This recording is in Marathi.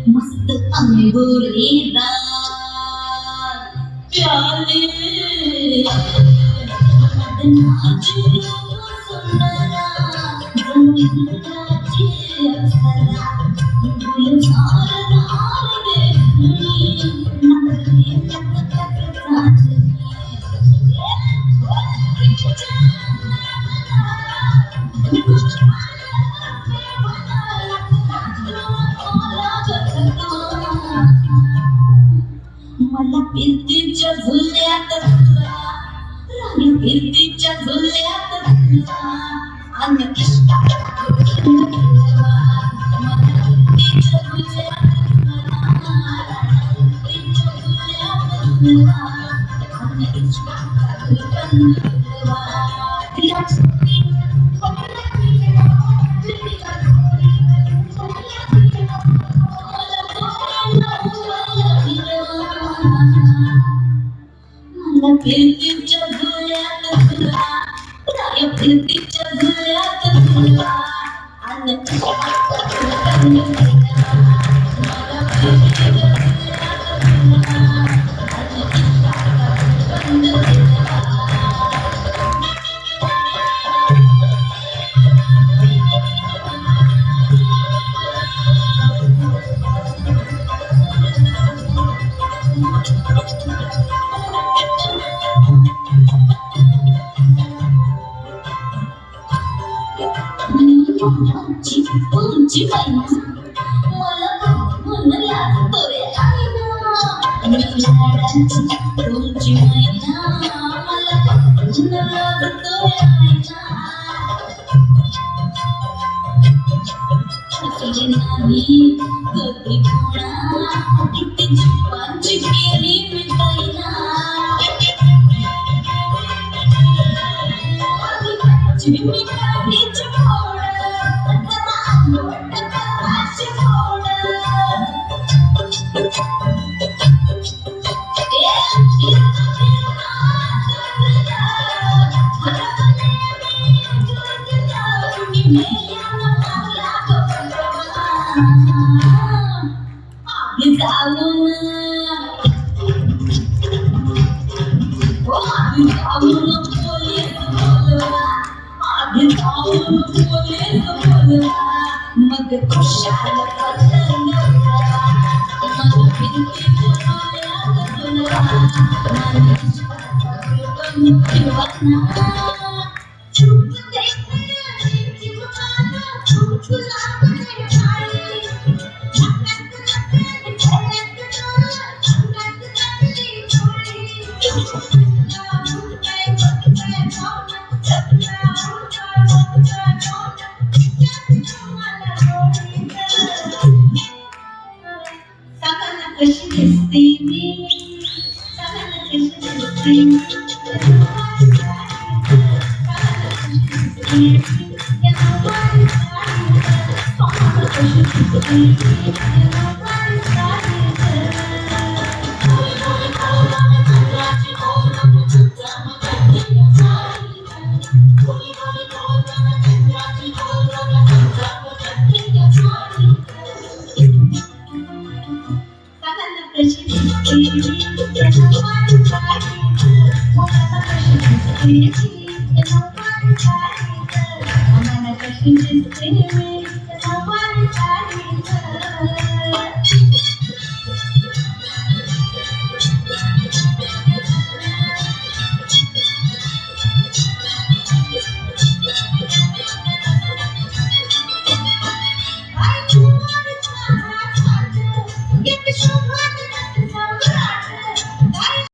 मस्त अंगुरीदार प्याले मदनाची रूप सुंदरा जमीनाची अप्सरा गुलजार दार देखणी नगरी तक तक साजनी मला फिरतीच्या झुल्यात राणी फिरतीच्या झुल्यात आणि फिरतीच्या झुल्यात तुला राय फिरतीच्या झुल्यात तुला आणि तुमची मैना मला म्हणला तोय आईना तुमची मैना मला म्हणला तोय आईना असली नाही कधी कोणा किती जीवांची केली मिटाईना चिमणी काढीची फोड मग खुशाल कशी दिसते मी Thank you.